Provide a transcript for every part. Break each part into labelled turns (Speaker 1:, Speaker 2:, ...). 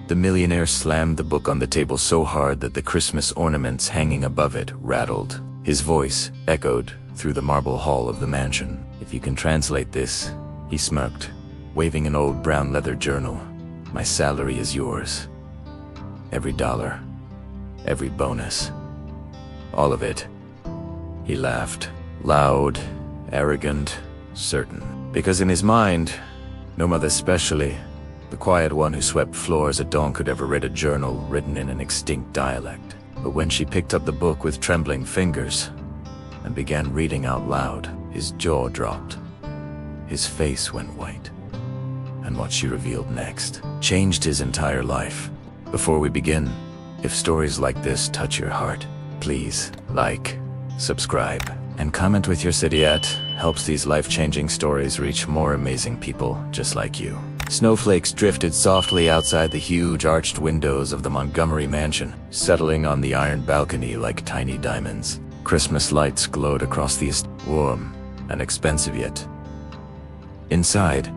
Speaker 1: The millionaire slammed the book on the table so hard that the Christmas ornaments hanging above it rattled. His voice echoed through the marble hall of the mansion. "If you can translate this," he smirked, waving an old brown leather journal. "My salary is yours. Every dollar, every bonus, all of it." He laughed, loud, arrogant, certain. Because in his mind, no mother especially, the quiet one who swept floors at dawn, could ever read a journal written in an extinct dialect. But when she picked up the book with trembling fingers and began reading out loud, his jaw dropped. His face went white. And what she revealed next changed his entire life. Before we begin, if stories like this touch your heart, please like, subscribe, and comment with your city at. Helps these life-changing stories reach more amazing people just like you. Snowflakes drifted softly outside the huge arched windows of the Montgomery mansion, settling on the iron balcony like tiny diamonds. Christmas lights glowed across the estate, warm and expensive yet. Inside,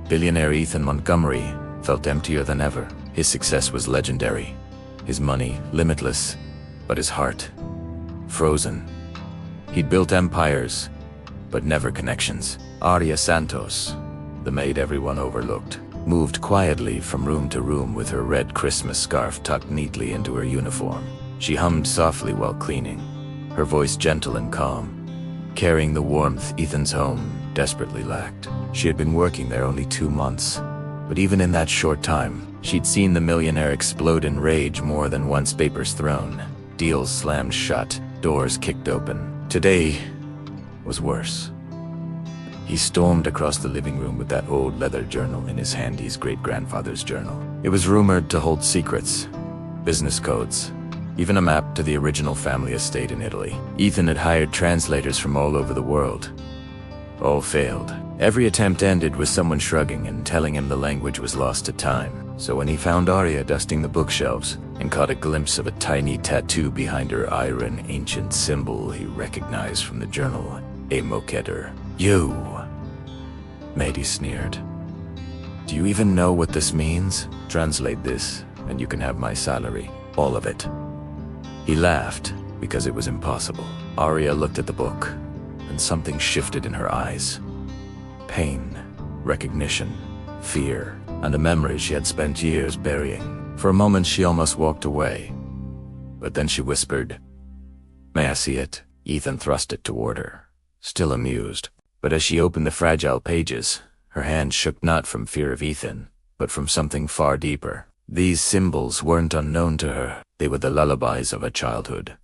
Speaker 1: billionaire Ethan Montgomery felt emptier than ever. His success was legendary, his money limitless, but his heart frozen. He'd built empires, but never connections. Aria Santos, the maid everyone overlooked, moved quietly from room to room with her red Christmas scarf tucked neatly into her uniform. She hummed softly while cleaning, her voice gentle and calm, carrying the warmth Ethan's home desperately lacked. She had been working there only 2 months, but even in that short time, she'd seen the millionaire explode in rage more than once. Papers thrown, deals slammed shut, doors kicked open. Today was worse. He stormed across the living room with that old leather journal in his hand, his great-grandfather's journal. It was rumored to hold secrets, business codes, even a map to the original family estate in Italy. Ethan had hired translators from all over the world. All failed. Every attempt ended with someone shrugging and telling him the language was lost to time. So when he found Aria dusting the bookshelves and caught a glimpse of a tiny tattoo behind her eye, an ancient symbol he recognized from the journal, a moketter. "You," Maid sneered. "Do you even know what this means? Translate this, and you can have my salary. All of it." He laughed, because it was impossible. Aria looked at the book, and something shifted in her eyes. Pain, recognition, fear, and a memory she had spent years burying. For a moment she almost walked away, but then she whispered, "May I see it?" Ethan thrust it toward her, still amused. But as she opened the fragile pages, her hand shook not from fear of Ethan, but from something far deeper. These symbols weren't unknown to her. They were the lullabies of her childhood.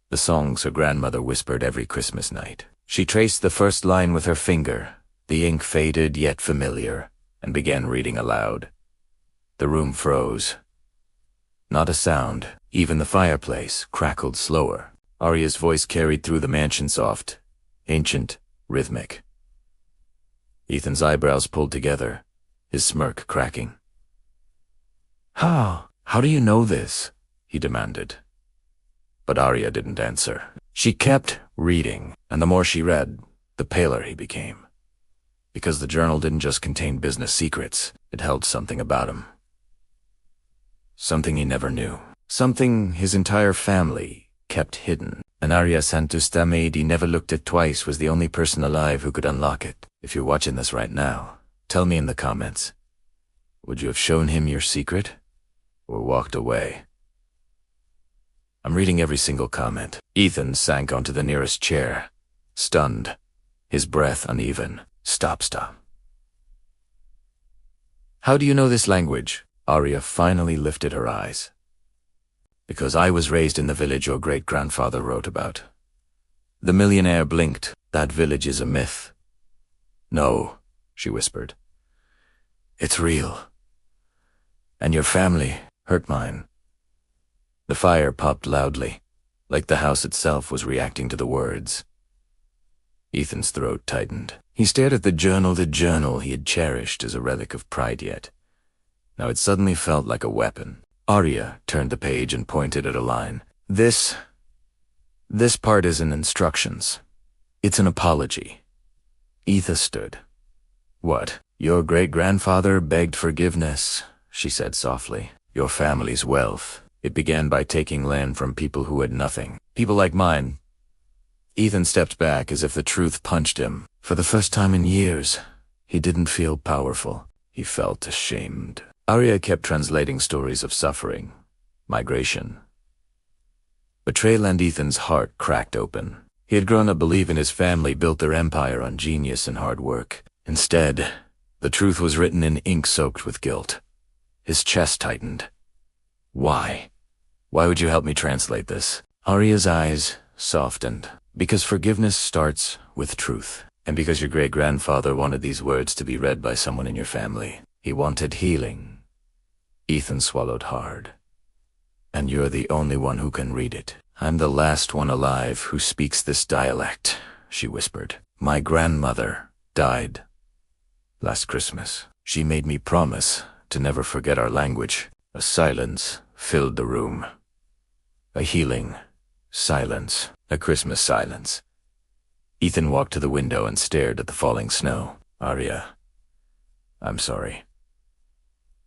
Speaker 1: The songs her grandmother whispered every Christmas night. She traced the first line with her finger, the ink faded yet familiar, and began reading aloud. The room froze. Not a sound. Even the fireplace crackled slower. Aria's voice carried through the mansion, soft, ancient, rhythmic. Ethan's eyebrows pulled together, his smirk cracking. How do you know this?" he demanded. But Aria didn't answer. She kept reading, and the more she read, the paler he became. Because the journal didn't just contain business secrets, it held something about him. Something he never knew. Something his entire family kept hidden. And Aria Santos, the maid he never looked at twice, was the only person alive who could unlock it. If you're watching this right now, tell me in the comments. Would you have shown him your secret? Or walked away? I'm reading every single comment. Ethan sank onto the nearest chair, stunned, his breath uneven. Stop. "How do you know this language?" Aria finally lifted her eyes. "Because I was raised in the village your great-grandfather wrote about." The millionaire blinked. "That village is a myth." "No," she whispered. "It's real. And your family hurt mine." The fire popped loudly, like the house itself was reacting to the words. Ethan's throat tightened. He stared at the journal he had cherished as a relic of pride yet. Now it suddenly felt like a weapon. Aria turned the page and pointed at a line. This part isn't instructions. It's an apology." Ethan stood. "What? Your great-grandfather begged forgiveness she said softly. Your family's wealth. It began by taking land from people who had nothing. People like mine. Ethan stepped back as if the truth punched him. For the first time in years, he didn't feel powerful. He felt ashamed. Arya kept translating stories of suffering, migration, betrayal, and Ethan's heart cracked open. He had grown up believing his family built their empire on genius and hard work. Instead, the truth was written in ink soaked with guilt. His chest tightened. Why? Why would you help me translate this? Arya's eyes softened. Because forgiveness starts with truth. And because your great-grandfather wanted these words to be read by someone in your family. He wanted healing. Ethan swallowed hard. And you're the only one who can read it. I'm the last one alive who speaks this dialect, she whispered. My grandmother died last Christmas. She made me promise to never forget our language. A silence filled the room. A healing silence. A Christmas silence. Ethan walked to the window and stared at the falling snow. Arya, I'm sorry.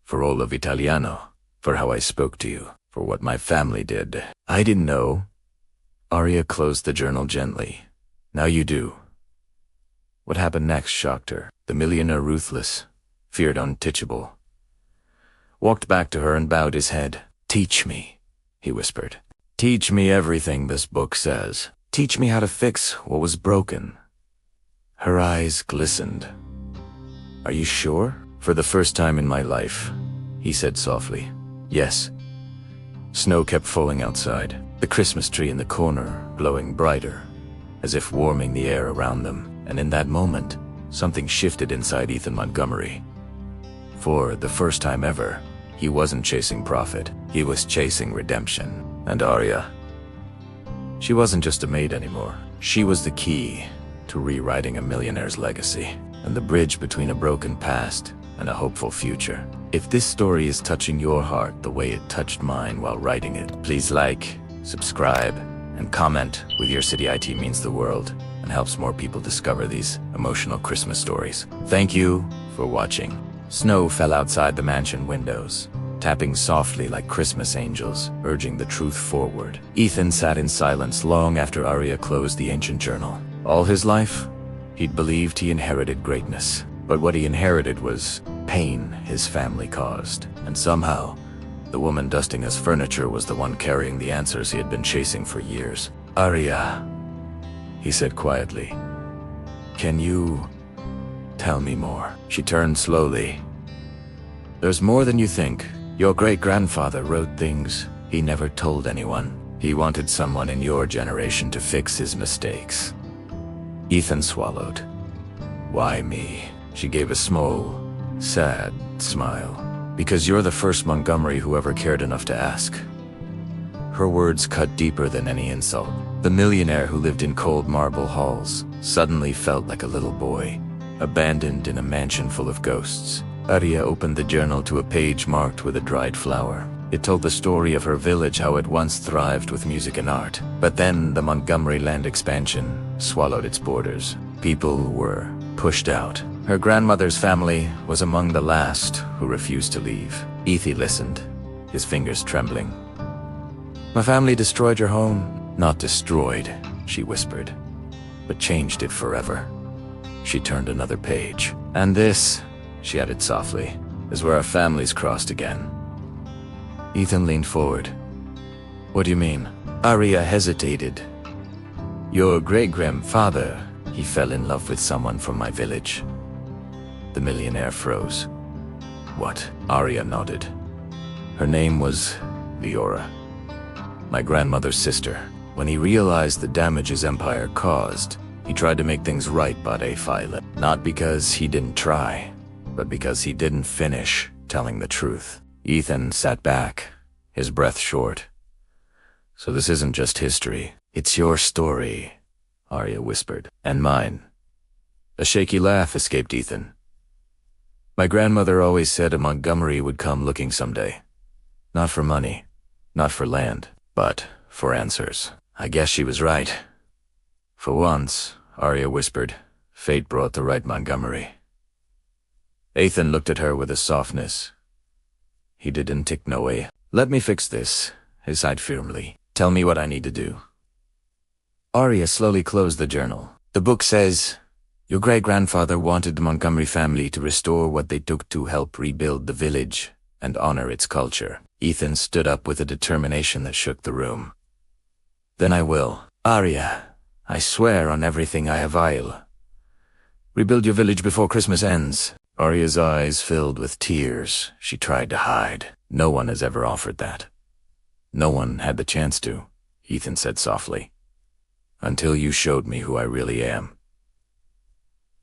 Speaker 1: For all of Italiano, for how I spoke to you, for what my family did. I didn't know. Arya closed the journal gently. Now you do. What happened next shocked her. The millionaire, ruthless, feared unteachable, walked back to her and bowed his head. Teach me, he whispered. Teach me everything this book says. Teach me how to fix what was broken. Her eyes glistened. Are you sure? For the first time in my life, he said softly. Yes. Snow kept falling outside, the Christmas tree in the corner glowing brighter, as if warming the air around them. And in that moment, something shifted inside Ethan Montgomery. For the first time ever, he wasn't chasing profit. He was chasing redemption. And Arya, she wasn't just a maid anymore. She was the key to rewriting a millionaire's legacy, and the bridge between a broken past and a hopeful future. If this story is touching your heart the way it touched mine while writing it, please like, subscribe, and comment. With your city, IT means the world and helps more people discover these emotional Christmas stories. Thank you for watching. Snow fell outside the mansion windows, tapping softly like Christmas angels, urging the truth forward. Ethan sat in silence long after Arya closed the ancient journal. All his life, he'd believed he inherited greatness. But what he inherited was pain his family caused. And somehow, the woman dusting his furniture was the one carrying the answers he had been chasing for years. Arya, he said quietly, can you tell me more? She turned slowly. There's more than you think. Your great-grandfather wrote things he never told anyone. He wanted someone in your generation to fix his mistakes. Ethan swallowed. Why me? She gave a small, sad smile. Because you're the first Montgomery who ever cared enough to ask. Her words cut deeper than any insult. The millionaire who lived in cold marble halls suddenly felt like a little boy, abandoned in a mansion full of ghosts. Arya opened the journal to a page marked with a dried flower. It told the story of her village, how it once thrived with music and art. But then the Montgomery land expansion swallowed its borders. People were pushed out. Her grandmother's family was among the last who refused to leave. Ethan listened, his fingers trembling. My family destroyed your home. Not destroyed, she whispered, but changed it forever. She turned another page. And this, she added softly, is where our families crossed again. Ethan leaned forward. What do you mean? Arya hesitated. Your great-grandfather, he fell in love with someone from my village. The millionaire froze. What? Arya nodded. Her name was Leora, my grandmother's sister. When he realized the damage his empire caused, he tried to make things right by File. Not because he didn't try, but because he didn't finish telling the truth. Ethan sat back, his breath short. So this isn't just history. It's your story, Arya whispered. And mine. A shaky laugh escaped Ethan. My grandmother always said a Montgomery would come looking someday. Not for money, not for land, but for answers. I guess she was right. For once, Arya whispered, fate brought the right Montgomery. Ethan looked at her with a softness He didn't tick no way. Let me fix this, he sighed firmly. Tell me what I need to do. Arya slowly closed the journal. The book says, your great-grandfather wanted the Montgomery family to restore what they took to help rebuild the village and honor its culture. Ethan stood up with a determination that shook the room. Then I will. Arya, I swear on everything I have I'll rebuild your village before Christmas ends. Arya's eyes filled with tears she tried to hide. No one has ever offered that. No one had the chance to, Ethan said softly. Until you showed me who I really am.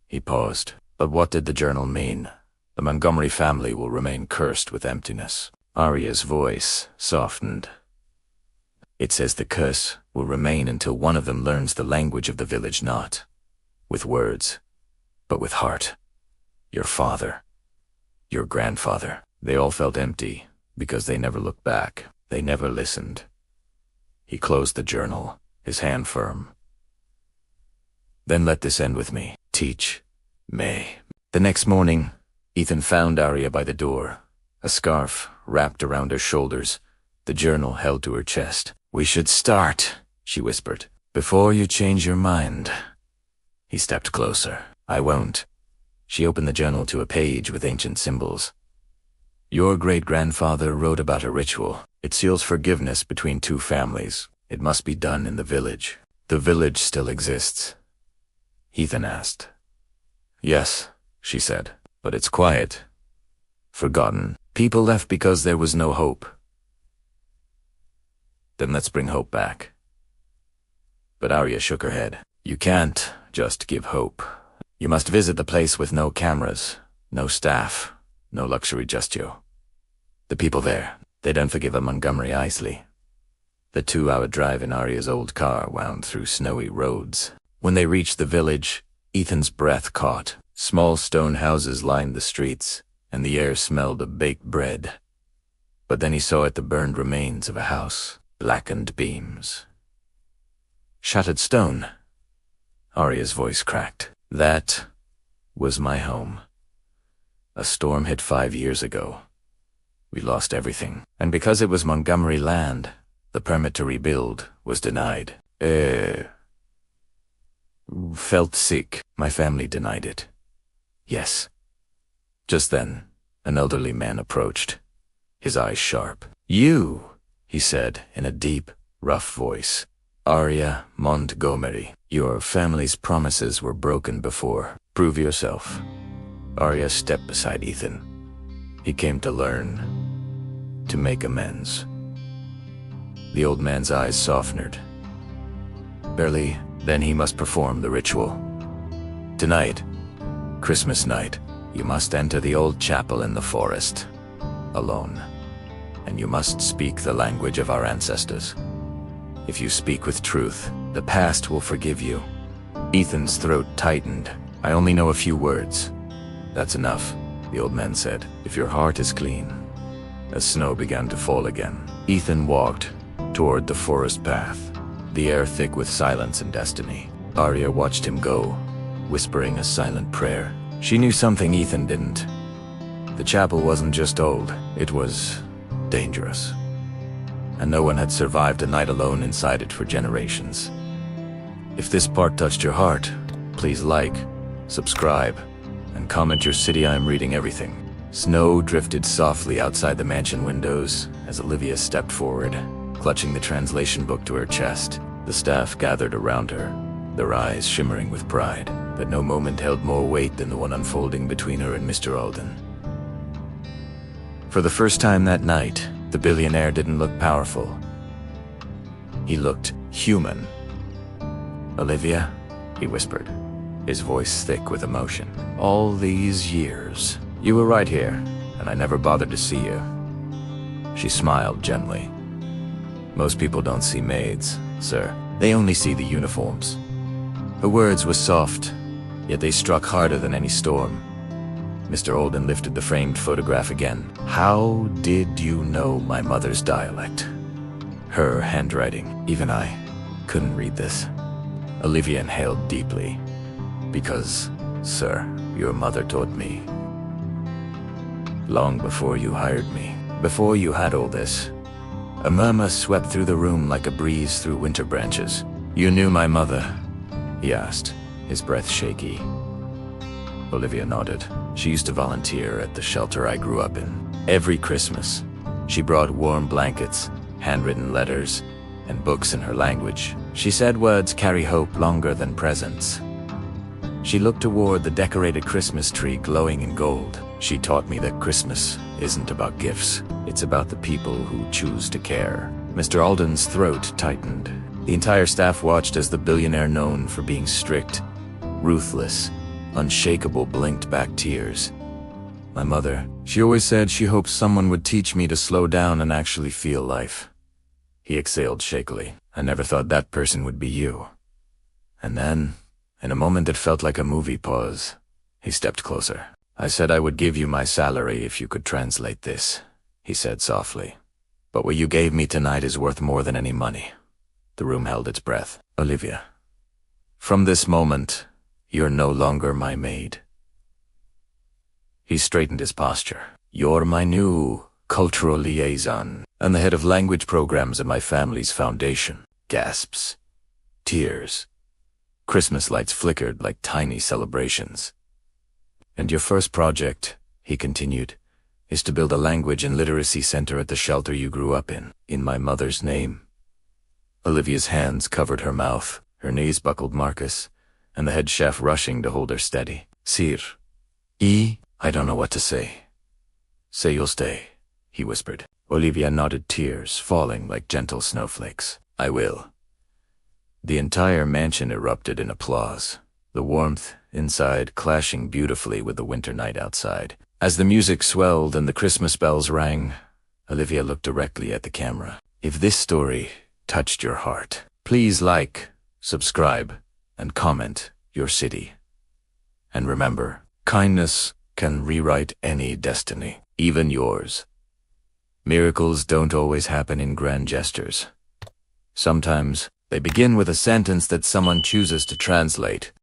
Speaker 1: He paused. But what did the journal mean? The Montgomery family will remain cursed with emptiness. Arya's voice softened. It says the curse will remain until one of them learns the language of the village, not with words, but with heart. Your father, your grandfather, they all felt empty because they never looked back. They never listened. He closed the journal, his hand firm. Then let this end with me. Teach May. The next morning, Ethan found Arya by the door, a scarf wrapped around her shoulders, the journal held to her chest. We should start, she whispered, before you change your mind. He stepped closer. I won't. She opened the journal to a page with ancient symbols. Your great-grandfather wrote about a ritual. It seals forgiveness between two families. It must be done in the village. The village still exists. Ethan asked. Yes, she said, but it's quiet. Forgotten. People left because there was no hope. Then let's bring hope back. But Arya shook her head. You can't just give hope. You must visit the place with no cameras, no staff, no luxury, just you. The people there, they don't forgive a Montgomery easily. The 2-hour drive in Arya's old car wound through snowy roads. When they reached the village, Ethan's breath caught. Small stone houses lined the streets, and the air smelled of baked bread. But then he saw the burned remains of a house, blackened beams. Shattered stone. Arya's voice cracked. That was my home. A storm hit 5 years ago. We lost everything. And because it was Montgomery land, the permit to rebuild was denied. Felt sick. My family denied it. Yes. Just then, an elderly man approached, his eyes sharp. You, he said in a deep, rough voice. Arya Montgomery, your family's promises were broken before. Prove yourself. Arya stepped beside Ethan. He came to learn, to make amends. The old man's eyes softened. Barely, then he must perform the ritual. Tonight, Christmas night, you must enter the old chapel in the forest, alone. And you must speak the language of our ancestors. If you speak with truth, the past will forgive you. Ethan's throat tightened. I only know a few words. That's enough, the old man said, if your heart is clean. As snow began to fall again, Ethan walked toward the forest path, the air thick with silence and destiny. Arya watched him go, whispering a silent prayer. She knew something Ethan didn't. The chapel wasn't just old, it was dangerous. And no one had survived a night alone inside it for generations. If this part touched your heart, please like, subscribe, and comment your city. I'm reading everything. Snow drifted softly outside the mansion windows as Olivia stepped forward, clutching the translation book to her chest. The staff gathered around her, their eyes shimmering with pride, but no moment held more weight than the one unfolding between her and Mr. Alden. For the first time that night, the billionaire didn't look powerful. He looked human. Olivia, he whispered, his voice thick with emotion. All these years, you were right here, and I never bothered to see you. She smiled gently. Most people don't see maids, sir. They only see the uniforms. Her words were soft, yet they struck harder than any storm. Mr. Alden lifted the framed photograph again. How did you know my mother's dialect? Her handwriting. Even I couldn't read this. Olivia inhaled deeply. Because, sir, your mother taught me. Long before you hired me. Before you had all this, a murmur swept through the room like a breeze through winter branches. "You knew my mother?" he asked, his breath shaky. Olivia nodded. "She used to volunteer at the shelter I grew up in. Every Christmas, she brought warm blankets, handwritten letters, and books in her language. She said words carry hope longer than presents." She looked toward the decorated Christmas tree glowing in gold. "She taught me that Christmas isn't about gifts. It's about the people who choose to care." Mr. Alden's throat tightened. The entire staff watched as the billionaire known for being strict, ruthless, unshakable blinked back tears. "My mother, she always said she hoped someone would teach me to slow down and actually feel life." He exhaled shakily. "I never thought that person would be you." And then, in a moment that felt like a movie pause, he stepped closer. "I said I would give you my salary if you could translate this," he said softly. "But what you gave me tonight is worth more than any money." The room held its breath. "Olivia, from this moment, you're no longer my maid." He straightened his posture. "You're my new cultural liaison, and the head of language programs at my family's foundation." Gasps. Tears. Christmas lights flickered like tiny celebrations. "And your first project," he continued, "is to build a language and literacy center at the shelter you grew up in my mother's name." Olivia's hands covered her mouth, her knees buckled Marcus, and the head chef rushing to hold her steady. "Sir. I don't know what to say." "Say you'll stay," he whispered. Olivia nodded, tears falling like gentle snowflakes. "I will." The entire mansion erupted in applause, the warmth inside clashing beautifully with the winter night outside. As the music swelled and the Christmas bells rang, Olivia looked directly at the camera. If this story touched your heart, please like, subscribe, and comment your city. And remember, kindness can rewrite any destiny, even yours. Miracles don't always happen in grand gestures. Sometimes they begin with a sentence that someone chooses to translate.